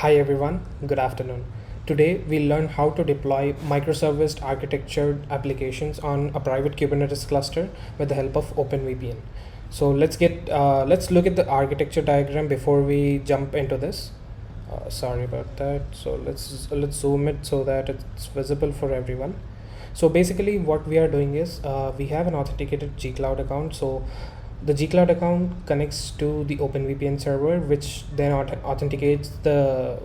Hi everyone, good afternoon. Today we'll learn how to deploy microservice architectured applications on a private Kubernetes cluster with the help of OpenVPN. So let's look at the architecture diagram before we jump into this. Sorry about that. So let's zoom it so that it's visible for everyone. So basically, what we are doing is we have an authenticated G-Cloud account. So the G-Cloud account connects to the OpenVPN server, which then authenticates the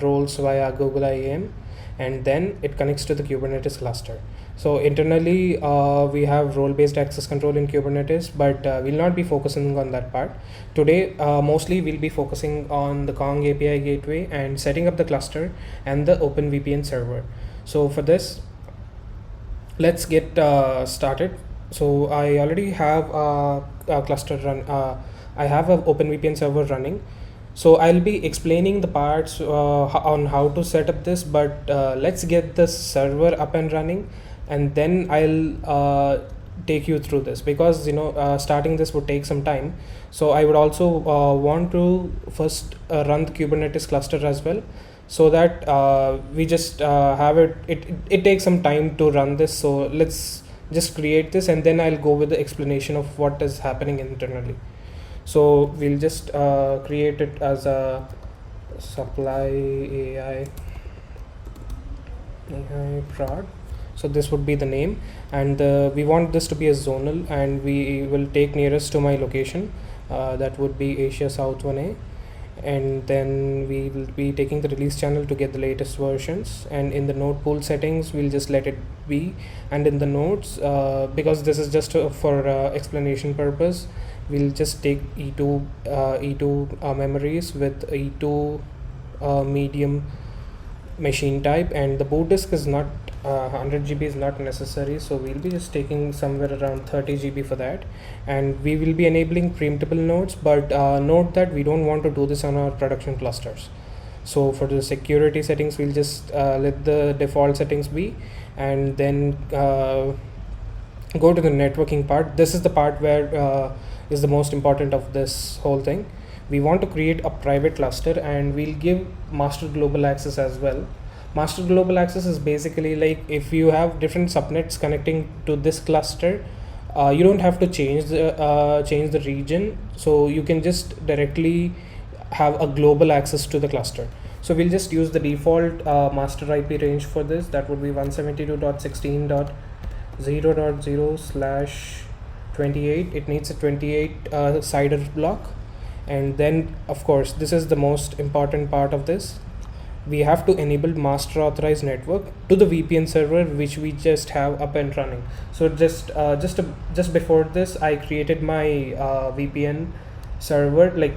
roles via Google IAM, and then it connects to the Kubernetes cluster. So internally, we have role-based access control in Kubernetes, but we'll not be focusing on that part. Today, mostly we'll be focusing on the Kong API gateway and setting up the cluster and the OpenVPN server. So for this, let's get started. So I already have a cluster run. I have an OpenVPN server running. So I'll be explaining the parts on how to set up this, but let's get the server up and running, and then I'll take you through this, because starting this would take some time. So I would also want to first run the Kubernetes cluster as well, so that we just have it takes some time to run this. So let's just create this, and then I'll go with the explanation of what is happening internally. So we'll just create it as a supply AI prod. So this would be the name, and we want this to be a zonal, and we will take nearest to my location. That would be Asia South 1A, and then we will be taking the release channel to get the latest versions. And in the node pool settings, we'll just let it be. And in the nodes, because this is just for explanation purpose, we'll just take E2 memories with E2 medium machine type, and the boot disk is not 100 GB is not necessary, so we'll be just taking somewhere around 30 GB for that. And we will be enabling preemptible nodes, but note that we don't want to do this on our production clusters. So for the security settings, we'll just let the default settings be, and then go to the networking part. This is the part where is the most important of this whole thing. We want to create a private cluster, and we'll give master global access as well. Master global access is basically like, if you have different subnets connecting to this cluster, you don't have to change the region, so you can just directly have a global access to the cluster. So we'll just use the default master IP range for this. That would be 172.16.0.0/28. It needs a 28 CIDR block. And then, of course, this is the most important part of this. We have to enable master authorized network to the VPN server, which we just have up and running. So just before this, I created my VPN server. Like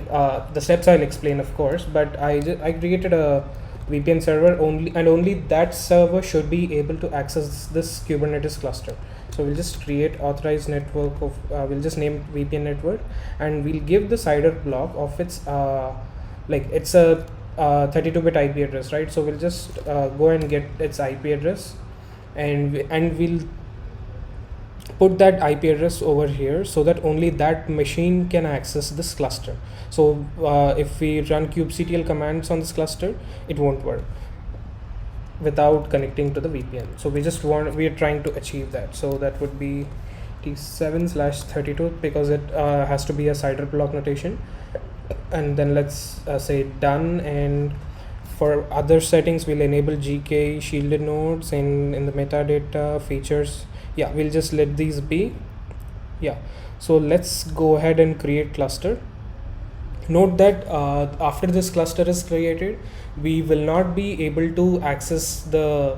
the steps I'll explain, of course, but I created a VPN server only, and only that server should be able to access this Kubernetes cluster. So we'll just create authorized network of we'll just name VPN network, and we'll give the CIDR block of its it's a 32-bit IP address, right? So we'll just go and get its IP address, and we'll put that IP address over here, so that only that machine can access this cluster. So if we run kubectl commands on this cluster, it won't work without connecting to the VPN. So we are trying to achieve that. So that would be T7/32, because it has to be a CIDR block notation. And then let's say done. And for other settings, we'll enable GK shielded nodes, and in the metadata features, yeah, we'll just let these be. Yeah, so let's go ahead and create cluster. Note that after this cluster is created, we will not be able to access the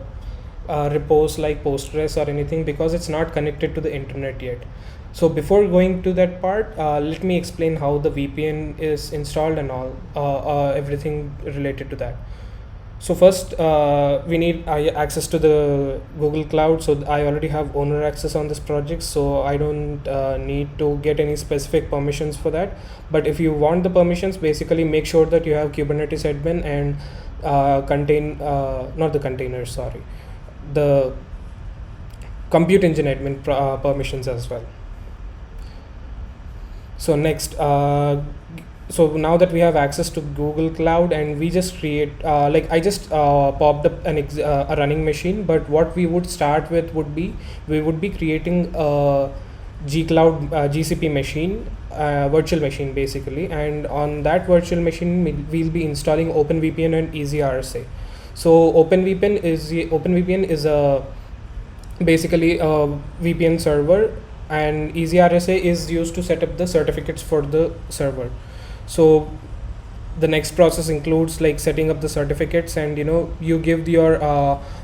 repos like Postgres or anything, because it's not connected to the internet yet. So before going to that part, let me explain how the VPN is installed and all everything related to that. So first, we need access to the Google Cloud. So I already have owner access on this project, so I don't need to get any specific permissions for that. But if you want the permissions, basically make sure that you have Kubernetes admin and not the containers, sorry, the compute engine admin permissions as well. So next, so now that we have access to Google Cloud, and we just create like I just popped up a running machine, but what we would start with would be, we would be creating a GCP machine, virtual machine basically, and on that virtual machine we'll be installing OpenVPN and EasyRSA. So OpenVPN is a basically a VPN server, and EasyRSA is used to set up the certificates for the server. So the next process includes like setting up the certificates, and you give your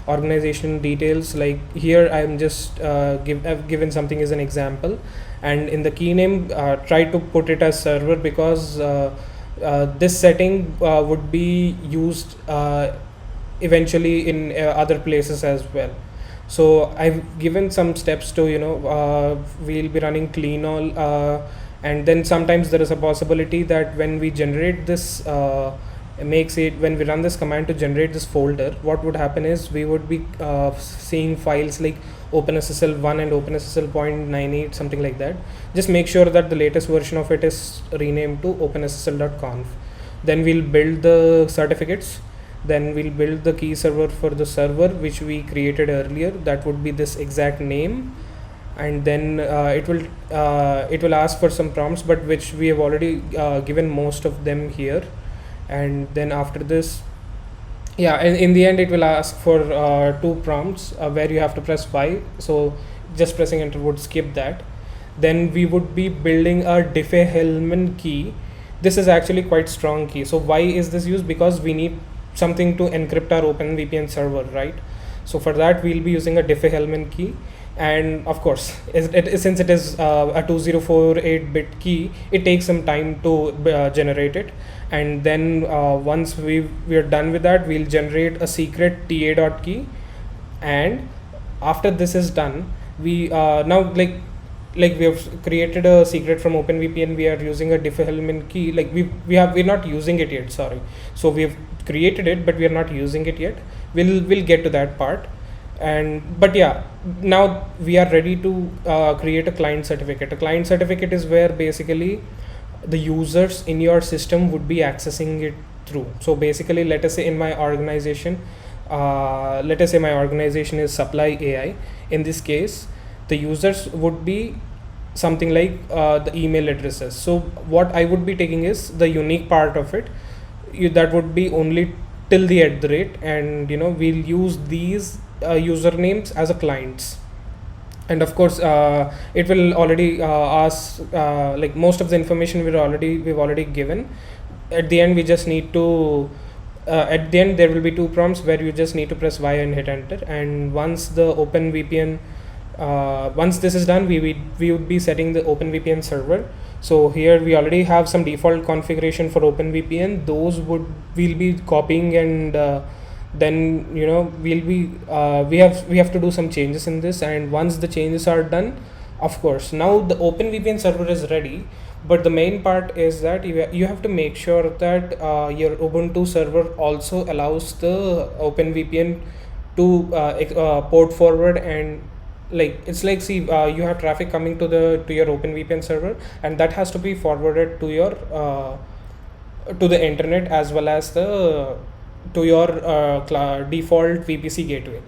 organization details. Like here I'm just I've given something as an example, and in the key name try to put it as server, because this setting would be used eventually in other places as well. So I've given some steps to we'll be running clean all, and then sometimes there is a possibility that when we generate this when we run this command to generate this folder, what would happen is we would be seeing files like OpenSSL1 and OpenSSL.98, something like that. Just make sure that the latest version of it is renamed to openssl.conf. Then we'll build the certificates. Then we'll build the key server for the server which we created earlier. That would be this exact name, and then it will ask for some prompts, but which we have already given most of them here. And then after this, and in the end it will ask for 2 prompts where you have to press Y. So just pressing enter would skip that. Then we would be building a Diffie-Hellman key. This is actually quite strong key. So why is this used? Because we need something to encrypt our OpenVPN server, right? So for that we'll be using a Diffie-Hellman key, and of course since it is a 2048-bit key, it takes some time to generate it. And then once we are done with that, we'll generate a secret ta.key, and after this is done, we now like we have created a secret from OpenVPN. We are using a Diffie-Hellman key. Like we're not using it yet, sorry. So we have created it, but we are not using it yet. We'll get to that part. But now we are ready to create a client certificate. A client certificate is where basically the users in your system would be accessing it through. So basically, let us say my organization is Supply AI. In this case, the users would be something like the email addresses. So what I would be taking is the unique part of it. That would be only till the @ and we'll use these usernames as a clients. And of course it will already ask like most of the information we've already given. At the end we just need to at the end there will be 2 prompts where you just need to press Y and hit enter. And once the OpenVPN once this is done, we would be setting the OpenVPN server. So here we already have some default configuration for OpenVPN. Those we'll be copying, and then we'll be we have to do some changes in this. And once the changes are done, of course now the OpenVPN server is ready. But the main part is that you have to make sure that your Ubuntu server also allows the OpenVPN to port forward. And like it's like, see, you have traffic coming to your OpenVPN server, and that has to be forwarded to your to the internet, as well as to your default VPC gateway.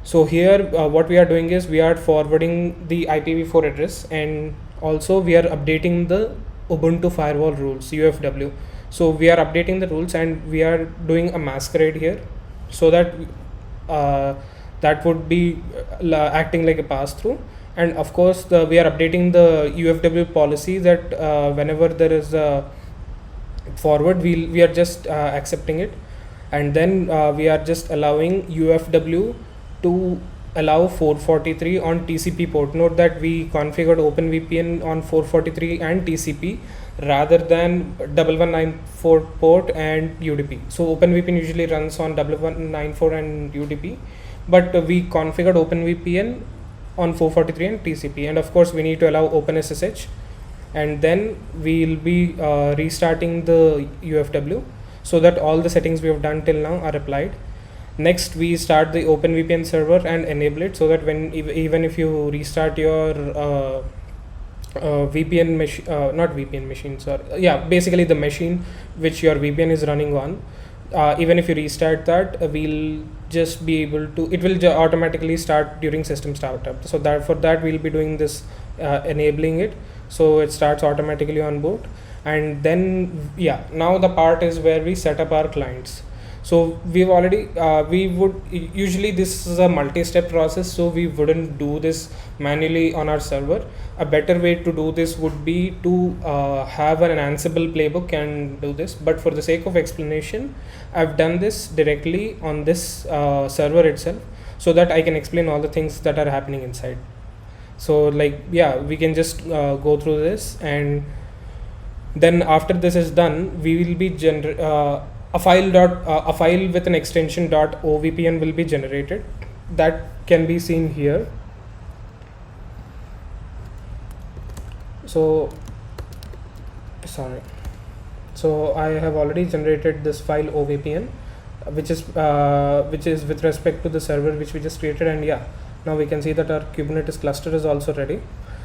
So here what we are doing is we are forwarding the IPv4 address, and also we are updating the Ubuntu firewall rules, UFW. So we are updating the rules, and we are doing a masquerade here, so that that would be acting like a pass-through. And of course we are updating the UFW policy, that whenever there is a forward, we are just accepting it. And then we are just allowing UFW to allow 443 on TCP port. Note that we configured OpenVPN on 443 and TCP rather than 1194 port and UDP. So OpenVPN usually runs on 1194 and UDP, but we configured OpenVPN on 443 and TCP. And of course we need to allow OpenSSH, and then we'll be restarting the UFW, so that all the settings we have done till now are applied. Next we start the OpenVPN server and enable it, so that when even if you restart your VPN machine, not VPN machines, or yeah, basically the machine which your VPN is running on. Even if you restart that, we'll just be able to. It will automatically start during system startup. So that for that we'll be doing this, enabling it, so it starts automatically on boot. And then yeah, now the part is where we set up our clients. So we've already we would usually, this is a multi-step process, so we wouldn't do this manually on our server. A better way to do this would be to have an Ansible playbook and do this, but for the sake of explanation, I've done this directly on this server itself, so that I can explain all the things that are happening inside. So like yeah, we can just go through this, and then after this is done, we will be a file with an extension .ovpn will be generated. That can be seen here. So sorry, so I have already generated this file ovpn, which is with respect to the server which we just created. And yeah, now we can see that our Kubernetes cluster is also ready.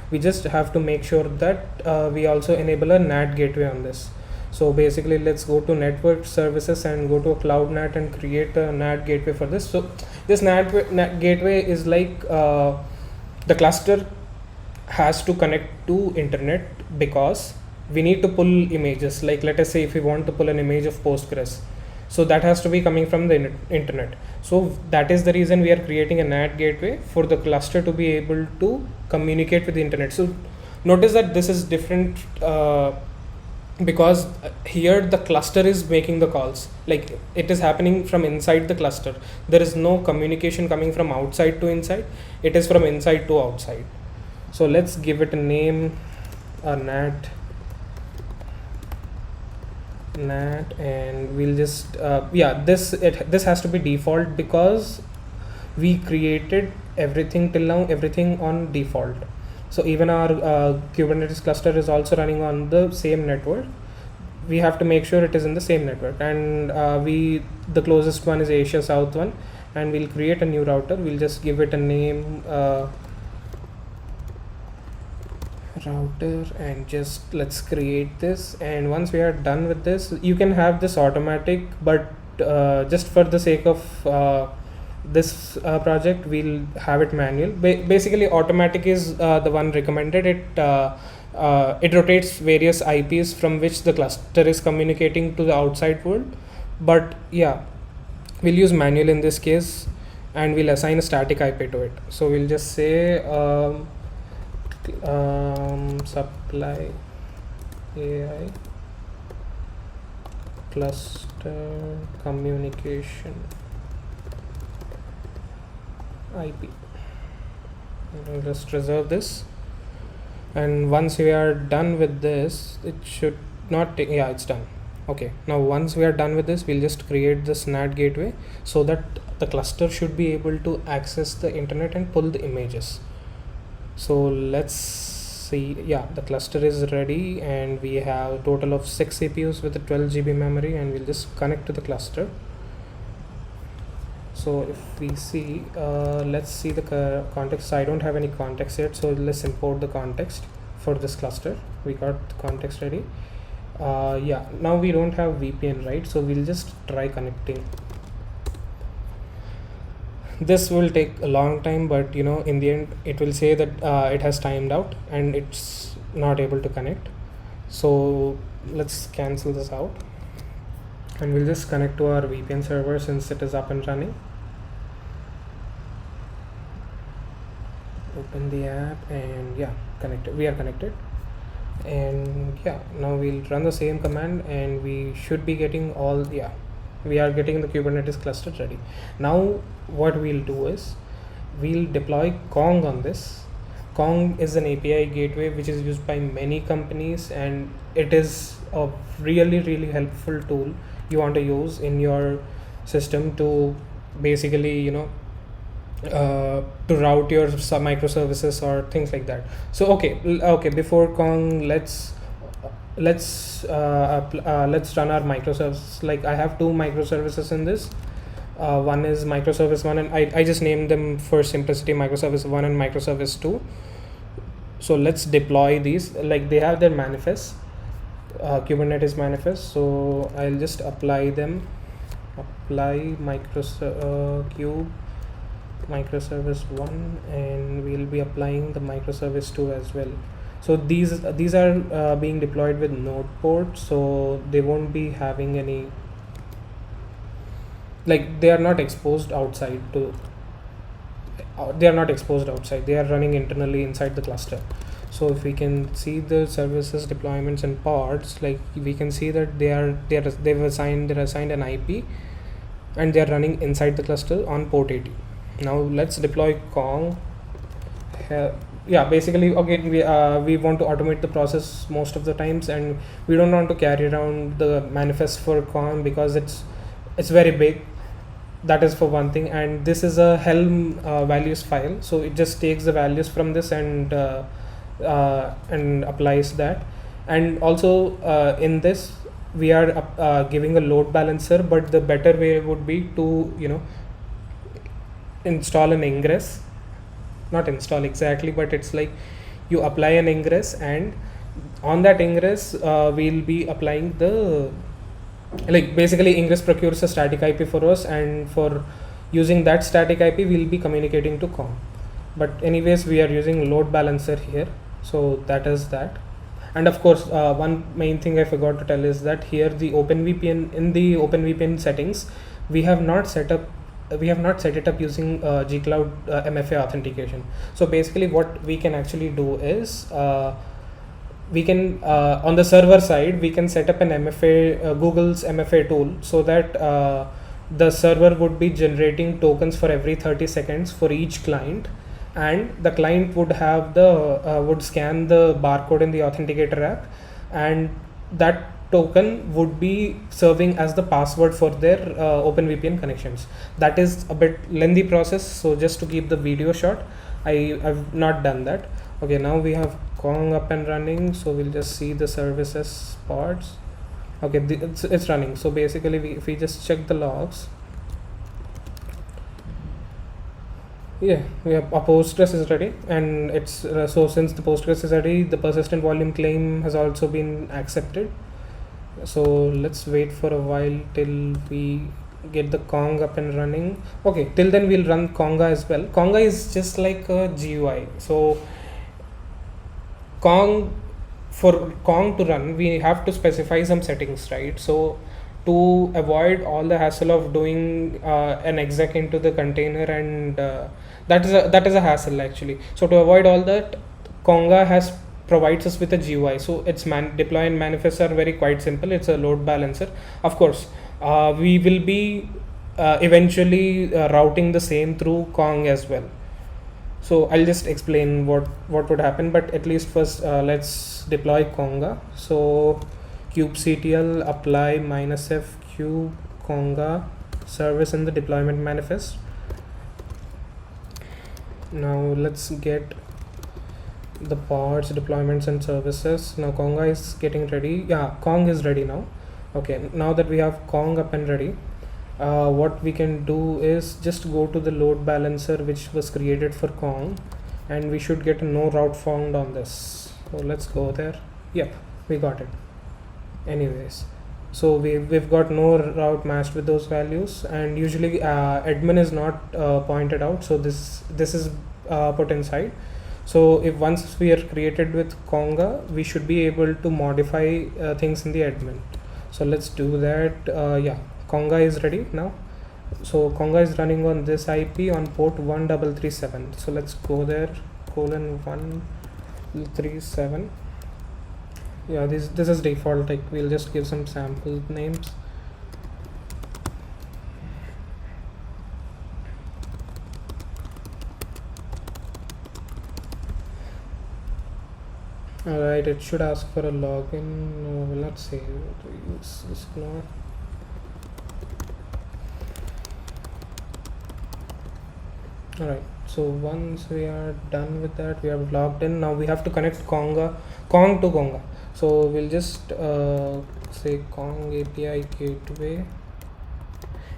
We just have to make sure that we also enable a NAT gateway on this. So basically, let's go to network services and go to a cloud NAT and create a NAT gateway for this. So this NAT gateway is like the cluster has to connect to internet, because we need to pull images. Like let us say if we want to pull an image of Postgres, so that has to be coming from the internet. So that is the reason we are creating a NAT gateway, for the cluster to be able to communicate with the internet. So notice that this is different, because here the cluster is making the calls, like it is happening from inside the cluster. There is no communication coming from outside to inside, it is from inside to outside. So let's give it a name, a NAT, and we'll just this has to be default, because we created everything till now, everything on default. So even our Kubernetes cluster is also running on the same network. We have to make sure it is in the same network, and the closest one is Asia South one, and we'll create a new router. We'll just give it a name, router, and just let's create this. And once we are done with this, you can have this automatic, but just for the sake of this project, we'll have it manual. Basically automatic is the one recommended. It rotates various IPs from which the cluster is communicating to the outside world. But yeah, we'll use manual in this case, and we'll assign a static IP to it. So we'll just say supply AI cluster communication IP. I'll just reserve this, and once we are done with this, it should not take, yeah, it's done. Okay, now once we are done with this, we'll just create this NAT gateway, so that the cluster should be able to access the internet and pull the images. So let's see, yeah, the cluster is ready, and we have a total of 6 CPUs with a 12 GB memory, and we'll just connect to the cluster. So if we see, let's see the context. I don't have any context yet, so let's import the context for this cluster. We got the context ready. Yeah, now we don't have VPN, right? So we'll just try connecting. This will take a long time, but you know, in the end it will say that it has timed out and it's not able to connect. So let's cancel this out, and we'll just connect to our VPN server since it is up and running. Open the app, and yeah, connected. We are connected, and yeah, now we'll run the same command, and we should be getting all, yeah, we are getting the Kubernetes cluster ready. Now what we'll do is we'll deploy Kong on this. Kong is an API gateway which is used by many companies, and it is a really helpful tool you want to use in your system to basically, you know, to route your microservices or things like that. So okay, before Kong, let's run our microservices. Like I have two microservices in this. One is microservice 1, and I just named them for simplicity, microservice 1 and microservice 2. So let's deploy these. Like they have their manifest, Kubernetes manifest. So I'll just apply them. Apply kube microservice 1, and we'll be applying the microservice 2 as well. So these are being deployed with node port, so they won't be having any, like they are not exposed outside to they are not exposed outside, they are running internally inside the cluster. So if we can see the services deployments and pods, like we can see that they're assigned an IP, and they're running inside the cluster on port 80. Now let's deploy Kong. Yeah, basically again we want to automate the process most of the times, and we don't want to carry around the manifest for Kong because it's very big. That is for one thing, and this is a Helm values file, so it just takes the values from this and applies that. And also in this we are giving a load balancer, but the better way would be to install an ingress, not install exactly, but it's like you apply an ingress, and on that ingress we'll be applying the, like basically ingress procures a static IP for us, and for using that static IP we'll be communicating to Kong. But anyways, we are using load balancer here, so that is that. And of course one main thing I forgot to tell is that here the OpenVPN, in the OpenVPN settings, we have not set it up using gcloud MFA authentication. So basically what we can actually do is we can on the server side we can set up an MFA, Google's MFA tool, so that the server would be generating tokens for every 30 seconds for each client, and the client would have the would scan the barcode in the authenticator app, and that token would be serving as the password for their OpenVPN connections. That is a bit lengthy process, so just to keep the video short, I've not done that. Okay, now we have Kong up and running, so we'll just see the services pods. Okay, it's running. So basically if we just check the logs, yeah, we have our Postgres is ready, and it's so since the Postgres is ready, the persistent volume claim has also been accepted. So let's wait for a while till we get the Kong up and running. Okay, till then we'll run Konga as well. Konga is just like a GUI. So for Kong to run, we have to specify some settings, right? So to avoid all the hassle of doing an exec into the container, and that is a hassle actually. So to avoid all that, Konga provides us with a GUI. So its deploy and manifests are very quite simple. It's a load balancer. Of course, we will be eventually routing the same through Kong as well. So I'll just explain what would happen, but at least first let's deploy Konga. So kubectl apply -f kube Konga service in the deployment manifest. Now let's get the pods, deployments and services. Now Konga is getting ready. Yeah, Kong is ready now. Okay, now that we have Kong up and ready, what we can do is just go to the load balancer which was created for Kong, and we should get a no route found on this. So let's go there. Yep, we got it. Anyways, so we've got no route matched with those values, and usually admin is not pointed out, so this is put inside. So if once we are created with Konga, we should be able to modify things in the admin. So let's do that. Yeah, Konga is ready now. So Konga is running on this IP on port 1337. So let's go there, :137. Yeah, this is default. Like we'll just give some sample names. Alright, it should ask for a login. No, will not say to use this. No. Alright, so once we are done with that, we have logged in. Now we have to connect Kong to Konga. So we'll just say Kong API gateway.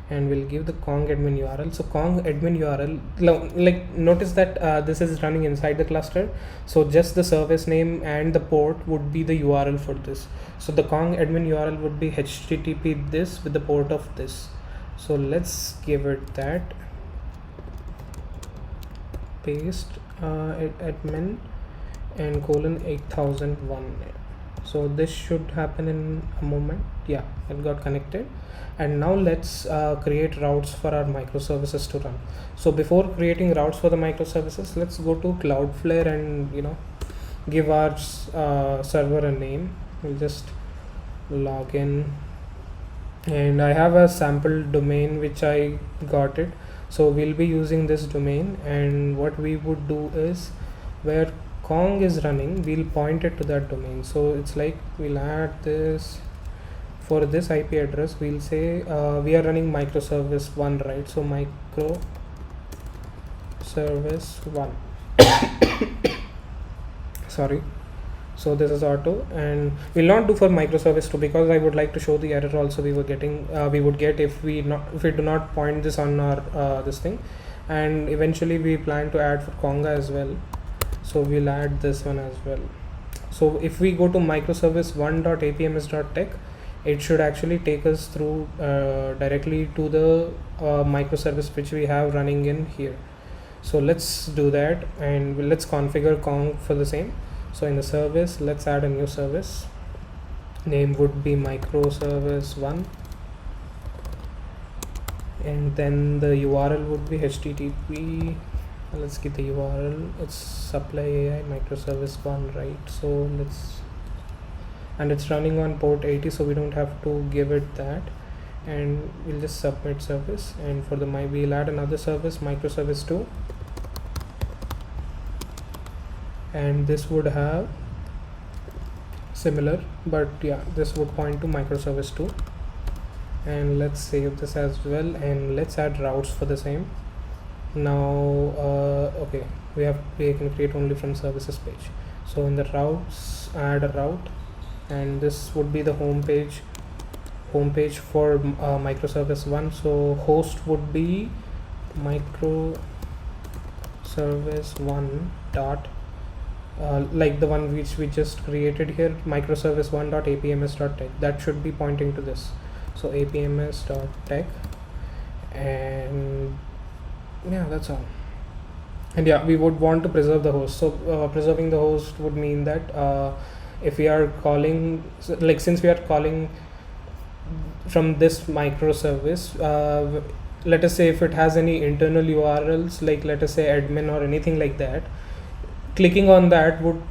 and we'll give the Kong admin URL. So Kong admin URL, like notice that this is running inside the cluster, so just the service name and the port would be the URL for this. So the Kong admin URL would be http this with the port of this. So let's give it that, paste admin and colon 8001. So this should happen in a moment. Yeah, it got connected. And now let's create routes for our microservices to run. So before creating routes for the microservices, let's go to Cloudflare and give our server a name. We'll just log in, and I have a sample domain which I got it. So we'll be using this domain, and what we would do is where Kong is running, we'll point it to that domain. So it's like we'll add this. For this IP address, we'll say we are running microservice 1, right? So microservice 1 sorry. So this is auto, and we'll not do for microservice 2 because I would like to show the error also we would get if we do not point this on our this thing. And eventually we plan to add for Conga as well, so we'll add this one as well. So if we go to microservice1.apms.tech, it should actually take us through directly to the microservice which we have running in here. So let's do that, and let's configure Kong for the same. So in the service, let's add a new service. Name would be microservice1, and then the URL would be http. Let's get the URL. It's supply AI microservice1, right? So and it's running on port 80, so we don't have to give it that, and we'll just submit service. And for the we'll add another service, microservice2, and this would have similar, but yeah, this would point to microservice2. And let's save this as well, and let's add routes for the same. Now okay, we can create only from services page. So in the routes, add a route, and this would be the home page for microservice1. So host would be microservice1 dot like the one which we just created here, microservice1.apms.tech. that should be pointing to this. So apms.tech, and yeah, that's all. And yeah, we would want to preserve the host. So preserving the host would mean that if we are calling, since we are calling from this microservice, let us say if it has any internal URLs, like let us say admin or anything like that, clicking on that would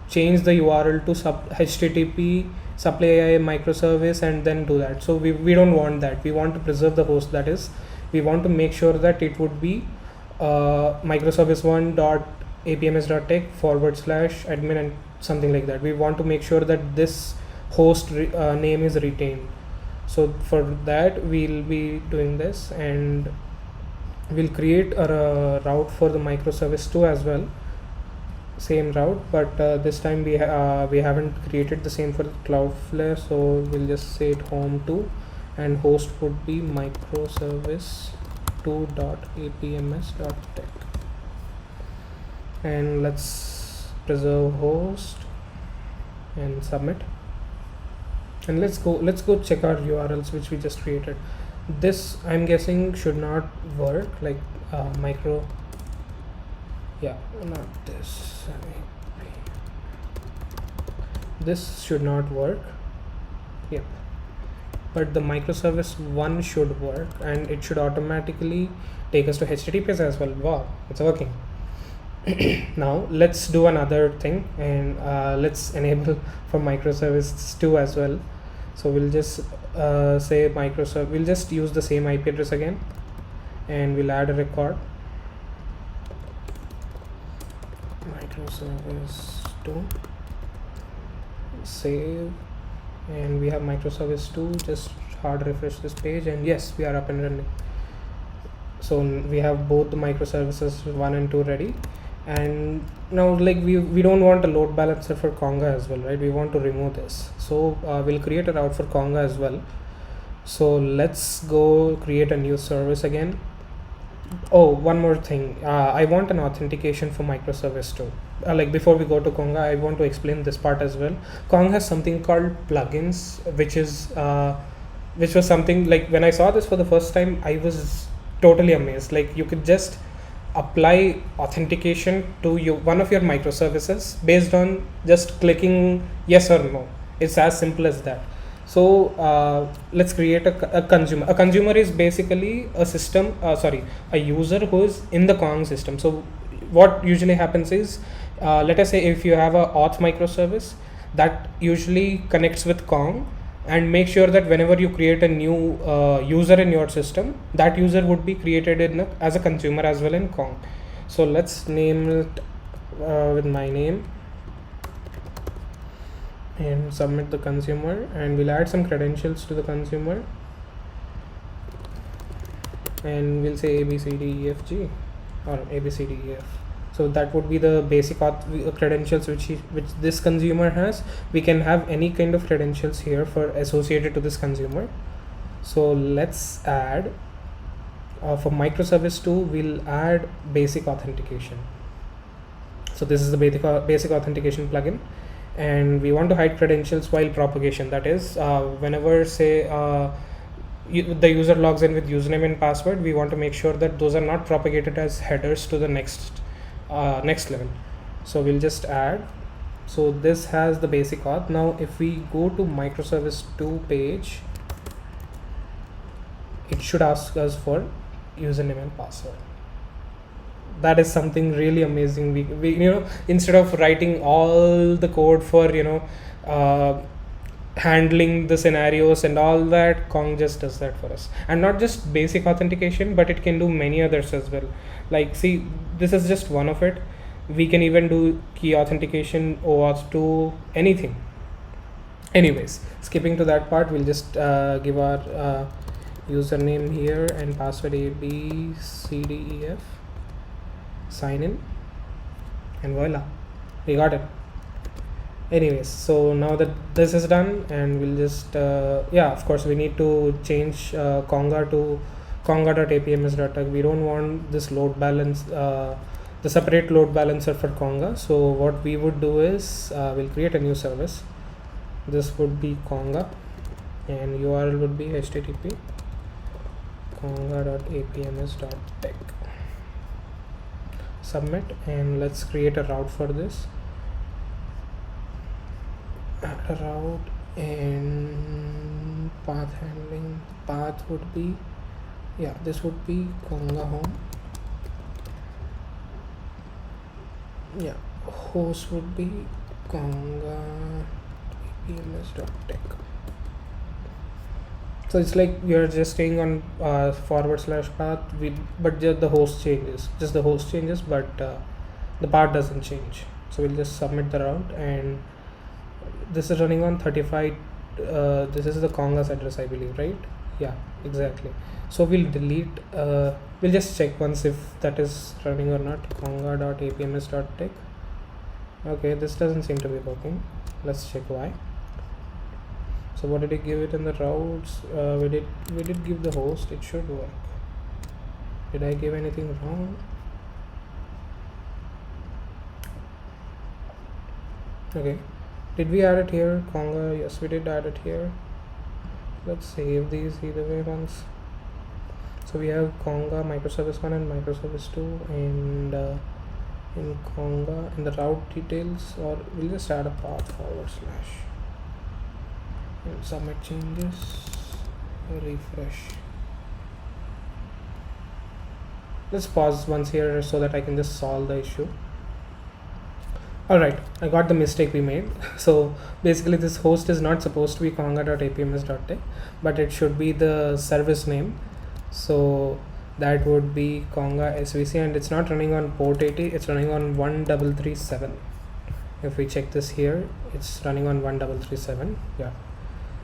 change the URL to http supply AI microservice and then do that. So we don't want that. We want to preserve the host. That is, we want to make sure that it would be microservice1.apms.tech /admin and something like that. We want to make sure that this host name is retained. So for that, we'll be doing this, and we'll create a route for the microservice2 as well, same route, but this time we haven't created the same for Cloudflare. So we'll just say it home2, and host would be microservice2.apms.tech, and let's preserve host and submit. And let's go check our URLs which we just created. This, I'm guessing, should not work, like not this. This should not work. Yep. But the microservice 1 should work, and it should automatically take us to HTTPS as well. Wow, it's working. Now let's do another thing, and let's enable for microservice 2 as well. So we'll just say we'll just use the same IP address again, and we'll add a record, microservice 2, save, and we have microservice 2. Just hard refresh this page, and yes, we are up and running. So we have both the microservices 1 and 2 ready. And now, like, we don't want a load balancer for Conga as well, right? We want to remove this. So we'll create a route for Conga as well. So let's go create a new service again. Oh, one more thing. I want an authentication for microservice too. Like before we go to Konga, I want to explain this part as well. Kong has something called plugins, which was something like when I saw this for the first time, I was totally amazed. Like you could just apply authentication to one of your microservices based on just clicking yes or no. It's as simple as that. So let's create a consumer. A consumer is basically a system, a user who is in the Kong system. So what usually happens is, let us say if you have a auth microservice that usually connects with Kong, and make sure that whenever you create a new user in your system, that user would be created as a consumer as well in Kong. So let's name it with my name and submit the consumer, and we'll add some credentials to the consumer, and we'll say ABCDEFG or ABCDEF. So that would be the basic credentials which this consumer has. We can have any kind of credentials here for associated to this consumer. So let's add for microservice 2, we'll add basic authentication. So this is the basic authentication plugin, and we want to hide credentials while propagation. That is, whenever say the user logs in with username and password, we want to make sure that those are not propagated as headers to the next level. So we'll just add. So this has the basic auth. Now if we go to microservice 2 page, it should ask us for username and password. That is something really amazing. We instead of writing all the code for handling the scenarios and all that, Kong just does that for us. And not just basic authentication, but it can do many others as well. Like, see, this is just one of it. We can even do key authentication, OAuth 2, anything. Anyways, skipping to that part, we'll just give our username here and password ABCDEF, sign in, and voila, we got it. Anyways, so now that this is done, and we'll just of course we need to change Konga to konga.apms.tag. We don't want this load balance, the separate load balancer for Konga. So what we would do is we'll create a new service. This would be Konga, and URL would be http konga.apms.tech. Submit, and let's create a route for this. Add a route and path handling. Path would be, this would be Konga home. Host would be konga.apms.tech. So it's like you're just staying on /path, but just the host changes. But the path doesn't change. So we'll just submit the route, and this is running on 35. This is the Konga's address, I believe, right? Yeah, exactly. So we'll delete. We'll just check once if that is running or not. Konga.apms.tech. Okay, this doesn't seem to be working. Let's check why. So what did it give it in the routes? We did give the host. It should work. Did I give anything wrong? Okay. Did we add it here? Konga? Yes, we did add it here. Let's save these either way once. So we have Konga microservice 1 and microservice 2, and in Konga in the route details, or we'll just add a path / and submit changes, refresh. Let's pause once here so that I can just solve the issue. Alright, I got the mistake we made. So basically this host is not supposed to be konga.apms.tech, but it should be the service name. So that would be Konga SVC, and it's not running on port 80, it's running on 1337. If we check this here, it's running on 1337. Yeah.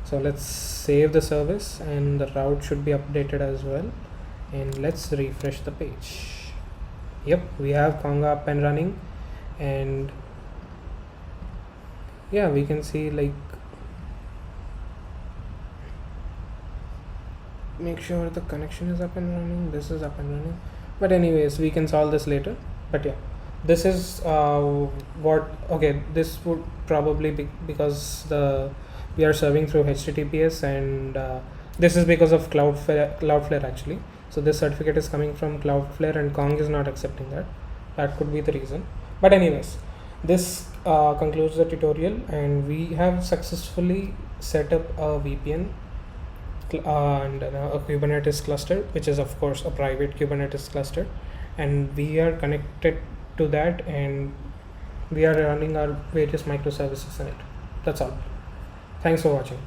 So let's save the service, and the route should be updated as well. And let's refresh the page. Yep, we have Konga up and running, and we can see, like, make sure the connection is up and running. This is up and running, but anyways, we can solve this later. But yeah, this is what okay, this would probably be because we are serving through HTTPS, and this is because of Cloudflare actually. So this certificate is coming from Cloudflare, and Kong is not accepting that. That could be the reason. But anyways, this concludes the tutorial, and we have successfully set up a VPN and a Kubernetes cluster, which is of course a private Kubernetes cluster, and we are connected to that, and we are running our various microservices in it. That's all. Thanks for watching.